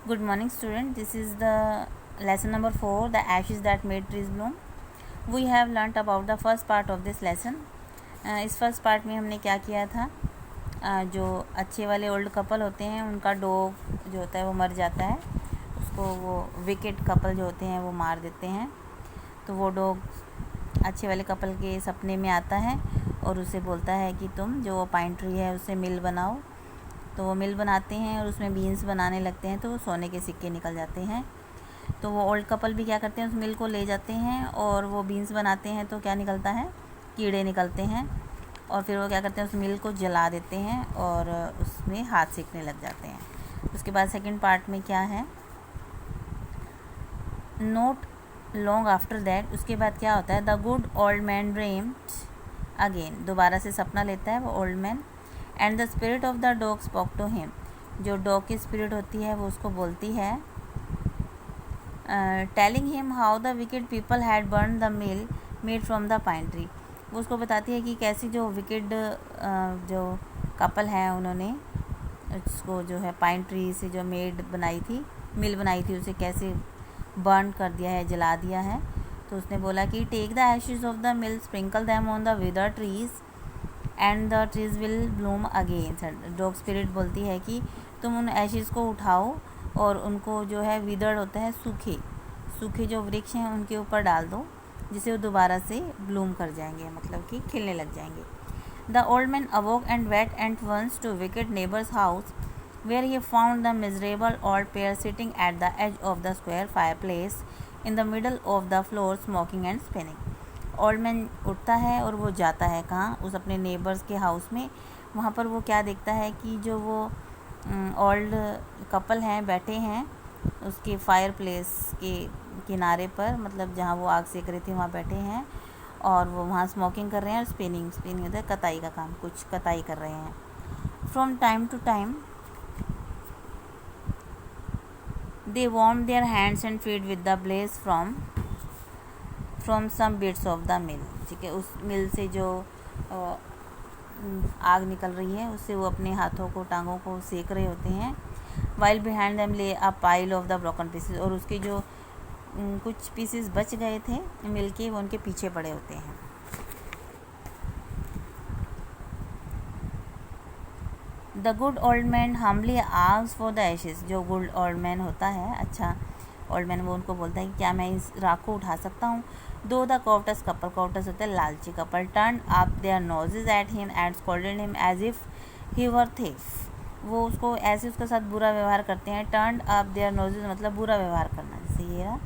Good morning, student. This is the lesson number 4, the ashes that made trees bloom. We have learnt about the first part of this lesson. इस first part में हमने क्या किया था, जो अच्छे वाले ओल्ड कपल होते हैं उनका डॉग जो होता है वो मर जाता है, उसको वो विकेट कपल जो होते हैं वो मार देते हैं। तो वो डॉग अच्छे वाले कपल के सपने में आता है और उसे बोलता है कि तुम जो वो पाइन ट्री है उससे मिल बनाओ। तो वो मिल बनाते हैं और उसमें बीन्स बनाने लगते हैं, तो वो सोने के सिक्के निकल जाते हैं। तो वो ओल्ड कपल भी क्या करते हैं, उस मिल को ले जाते हैं और वो बीन्स बनाते हैं, तो क्या निकलता है, कीड़े निकलते हैं। और फिर वो क्या करते हैं, उस मिल को जला देते हैं और उसमें हाथ सेकने लग जाते हैं। उसके बाद सेकंड पार्ट में क्या है, नोट लॉन्ग आफ्टर दैट, उसके बाद क्या होता है, the good old man dreamed again, दोबारा से सपना लेता है वो old man. And the spirit of the dog spoke to him, जो डॉग की स्पिरिट होती है वो उसको बोलती है, telling him how the wicked people had burn the mill made from the pine tree. वो उसको बताती है कि कैसी जो विकेड जो कपल हैं उन्होंने उसको जो है पाइन ट्री से जो मेड बनाई थी, मिल बनाई थी, उसे कैसे बर्न कर दिया है, जला दिया है। तो उसने बोला कि take the ashes of the mill, sprinkle them on the wither trees and the trees will bloom again. Dog spirit बोलती है कि तुम उन एशेज़ को उठाओ और उनको जो है विदर्ड होता है, सूखे सूखे जो वृक्ष हैं उनके ऊपर डाल दो, जिसे वो दोबारा से ब्लूम कर जाएंगे, मतलब कि खिलने लग जाएंगे। The old man awoke and went and once to wicked neighbours house where he found the miserable old pair sitting at the edge of the square fire place in the middle of the floor smoking and spinning. Old man उठता है और वो जाता है कहाँ, उस अपने neighbours के हाउस में। वहाँ पर वो क्या देखता है कि जो वो ओल्ड कपल हैं बैठे हैं उसके फायर प्लेस के किनारे पर, मतलब जहाँ वो आग सेक रहे थे वहाँ बैठे हैं और वो वहाँ स्मोकिंग कर रहे हैं और स्पिनिंग होता है कताई का काम, कुछ कताई कर रहे हैं। From time to time they warm their hands and feet with the blaze from some bits of the mill. ठीक है, उस मिल से जो आग निकल रही है उससे वो अपने हाथों को, टांगों को सेक रहे होते हैं। वाइल बिहाइंड देम ले a pile of the broken pieces, और उसके जो कुछ पीसेस बच गए थे मिल के, वो उनके पीछे पड़े होते हैं। The good old man humbly asks for the ashes, जो गुड ओल्ड मैन होता है, अच्छा ओल्ड मैन, वो उनको बोलता है कि क्या मैं इस राख को उठा सकता हूँ। दो द कॉवटस कपल, कॉवटस होता है लालची couple, turn up their noses at him and scolded him as if he were thief, वो उसको ऐसे उसके साथ बुरा व्यवहार करते हैं। टर्न अप देयर नोजेज मतलब बुरा व्यवहार करना, जैसे ये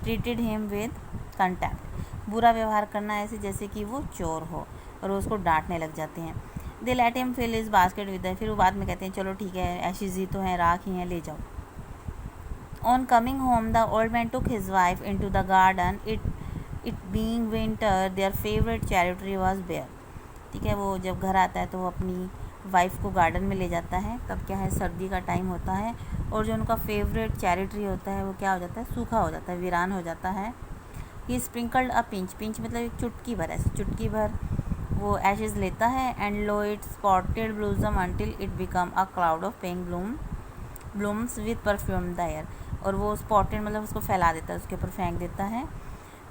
ट्रीटेड हिम विद कंटेम्प्ट, बुरा व्यवहार करना ऐसे जैसे कि वो चोर हो, और वो उसको डांटने लग जाते हैं। They let him fill his basket with, फिर वो बाद में कहते हैं चलो ठीक है, एशेज़ ही तो हैं, राख ही हैं, ले जाओ। On coming home, the old man took his wife into the garden. It being winter, their favorite cherry tree was bare. ठीक है, वो जब घर आता है तो वो अपनी वाइफ को गार्डन में ले जाता है। तब क्या है, सर्दी का टाइम होता है और जो उनका फेवरेट चेरी ट्री होता है वो क्या हो जाता है, सूखा हो जाता है, वीरान हो जाता है। ही स्प्रिंकल्ड अ पिंच, पिंच मतलब एक चुटकी भर, ऐसे चुटकी भर वो एशेज़ लेता है। And lo it sprouted blossom until it become a cloud of pink blooms with perfume the air, और वो स्पॉटेड मतलब उसको फैला देता है, उसके ऊपर फेंक देता है।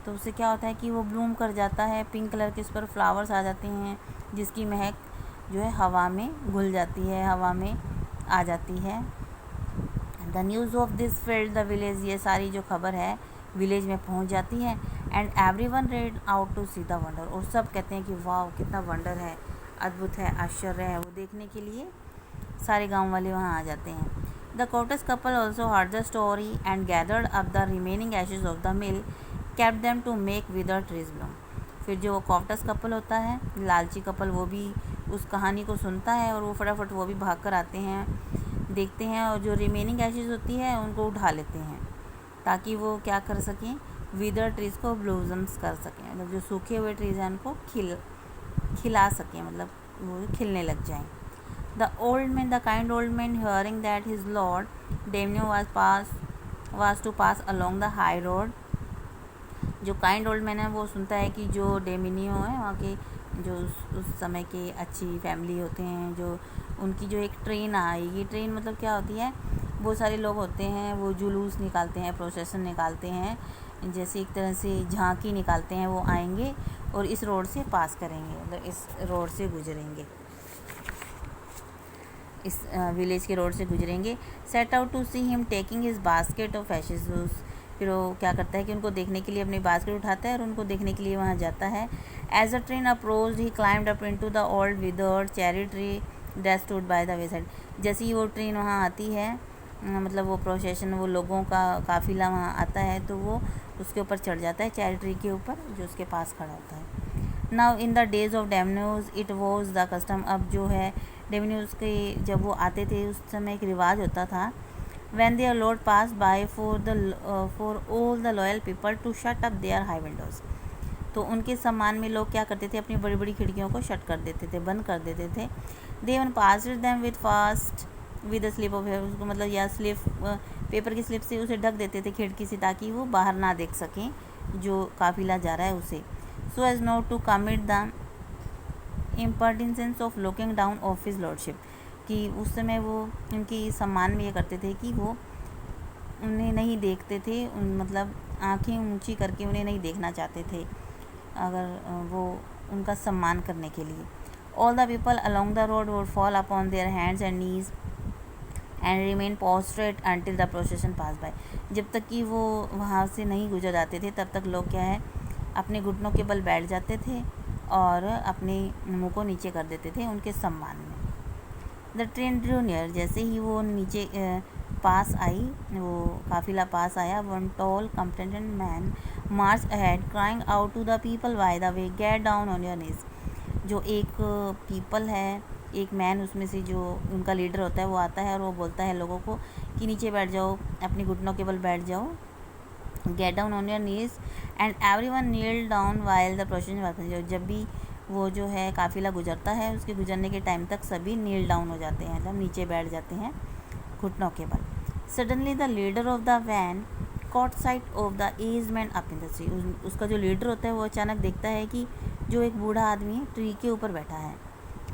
तो उससे क्या होता है कि वो ब्लूम कर जाता है, पिंक कलर के उस पर फ्लावर्स आ जाते हैं, जिसकी महक जो है हवा में घुल जाती है, हवा में आ जाती है। The news of this field the village, ये सारी जो खबर है विलेज में पहुंच जाती है। And everyone ran out to see the wonder, और सब कहते हैं कि वाह कितना वंडर है, अद्भुत है, आश्चर्य है, वो देखने के लिए सारे गाँव वाले वहाँ आ जाते हैं। The Cortes couple also heard the story and gathered up the remaining ashes of the mill, kept them to make withered trees bloom. फिर जो कॉप्टस कपल होता है, लालची कपल, वो भी उस कहानी को सुनता है और वो फटाफट वो भी भाग कर आते हैं, देखते हैं, और जो रिमेनिंग एशेज़ होती है उनको उठा लेते हैं ताकि वो क्या कर सकें, विदर ट्रीज़ को ब्लूजम्स कर सकें, मतलब जो सूखे हुए ट्रीज़ हैं उनको खिला सकें, मतलब वो खिलने लग जाएं। The kind old man, hearing that his lord Daimyo was to pass along the high road, जो काइंड ओल्ड मैन है वो सुनता है कि जो डेमिनियो है वहाँ के, जो उस समय के अच्छी फैमिली होते हैं, जो उनकी जो एक ट्रेन आएगी, ट्रेन मतलब क्या होती है, बहुत सारे लोग होते हैं वो जुलूस निकालते हैं, प्रोसेसन निकालते हैं, जैसे एक तरह से झांकी निकालते हैं। वो आएंगे और इस रोड से पास करेंगे, मतलब इस रोड से गुजरेंगे, इस विलेज के रोड से गुजरेंगे। Set out to see him taking his basket of ashes. फिर वो क्या करता है कि उनको देखने के लिए अपनी बास्केट उठाता है और उनको देखने के लिए वहाँ जाता है। As a train approached he climbed up into the old withered cherry tree that stood by the wayside. जैसे ही वो ट्रेन वहाँ आती है, मतलब वो प्रोसेशन, वो लोगों का काफ़िला वहाँ आता है, तो वो उसके ऊपर चढ़ जाता है, चेरी ट्री के ऊपर जो उसके पास खड़ा होता है। Now in the days of daimyos it was the custom. अब जो है डेमन्यूज के जब वो आते थे उस समय एक रिवाज होता था, when their lord passed by for all the loyal people to shut up their high windows। तो उनके सम्मान में लोग क्या करते थे, अपनी बड़ी बड़ी खिड़कियों को शट कर देते थे, बंद कर देते थे। they even passed them with a slip of paper, उसको मतलब या स्लिप पेपर की स्लिप से उसे ढक देते थे खिड़की से, ताकि वो बाहर ना देख सकें जो काफिला जा रहा है उसे। so as not to commit the impertinence of looking down of his lordship, कि उस समय वो उनकी सम्मान में ये करते थे कि वो उन्हें नहीं देखते थे, मतलब आंखें ऊंची करके उन्हें नहीं देखना चाहते थे, अगर वो उनका सम्मान करने के लिए। All the people along the road would fall upon their hands and knees and remain prostrate until the procession pass by. जब तक कि वो वहाँ से नहीं गुजर जाते थे तब तक लोग क्या है अपने घुटनों के बल बैठ जाते थे और अपने मुंह को नीचे कर देते थे उनके सम्मान में। द ट्रेन ड्रू नियर, जैसे ही वो नीचे पास आई, वो काफिला पास आया, one tall competent man march ahead crying out to the people by the way get down on your knees. जो एक पीपल है, एक मैन उसमें से जो उनका लीडर होता है वो आता है और वो बोलता है लोगों को कि नीचे बैठ जाओ, अपनी घुटनों के बल बैठ जाओ, get down on your knees and everyone kneel down while the procession. जब भी वो जो है काफिला गुजरता है उसके गुजरने के टाइम तक सभी नील डाउन हो जाते हैं, मतलब नीचे बैठ जाते हैं घुटनों के बल। Suddenly the leader of the van caught sight of the aged man up in the tree. उसका जो लीडर होता है वो अचानक देखता है कि जो एक बूढ़ा आदमी ट्री के ऊपर बैठा है।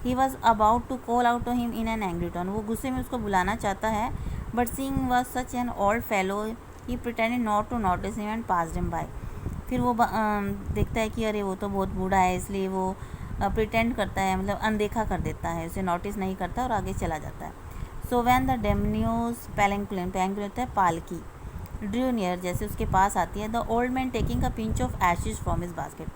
He was about to call out to him in an angry tone. वो गुस्से में उसको बुलाना चाहता है, but seeing was such an old fellow he pretended not to notice him and passed him by. फिर वो देखता है कि अरे वो तो बहुत बूढ़ा है, इसलिए वो प्रिटेंड करता है, मतलब अनदेखा कर देता है, उसे नोटिस नहीं करता और आगे चला जाता है। सो वैन द डेमन्यूज पैलेंकुलिन होता है पालकी, ड्रू नियर, जैसे उसके पास आती है, the old man taking a pinch of Ashes from his basket.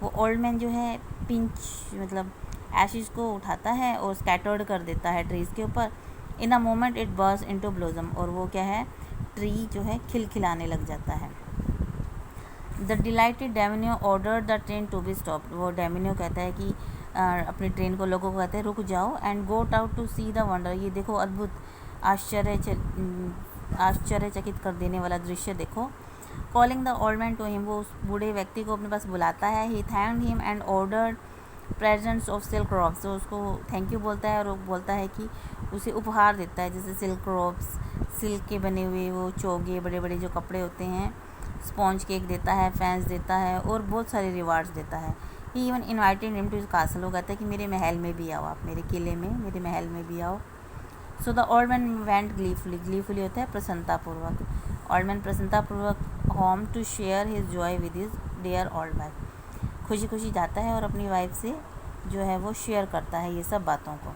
वो ओल्ड मैन जो है पिंच मतलब एशिज को उठाता है और स्कैटर्ड कर देता है ट्रीज़ के ऊपर। In a moment it burst into blossom, और वो क्या है ट्री जो है खिलखिलाने लग जाता है। The delighted daimyo ordered the train to be stopped. वो डेमिनियो कहता है कि अपनी ट्रेन को लोगों को कहते हैं रुक जाओ, and got out to see the wonder. ये देखो अद्भुत आश्चर्यचकित कर देने वाला दृश्य देखो। Calling the old man to him, वो उस बूढ़े व्यक्ति को अपने पास बुलाता है। He thanked him and ordered presents of silk crops. तो उसको थैंक यू बोलता है और वो बोलता है कि उसे उपहार देता है, जैसे सिल्क क्रॉप्स, सिल्क के बने हुए वो चोगे, बड़े बड़े जो कपड़े होते हैं, स्पॉन्ज केक देता है, फैंस देता है और बहुत सारे रिवार्ड्स देता है। He even invited him to his castle. वो कहता है कि मेरे महल में भी आओ, आप मेरे किले में, मेरे महल में भी आओ। So the old man went gleefully होता है प्रसन्नतापूर्वक। ओल्ड मैन प्रसन्नतापूर्वक home to share his joy with his dear old wife. खुशी खुशी जाता है और अपनी वाइफ से जो है वो शेयर करता है ये सब बातों को।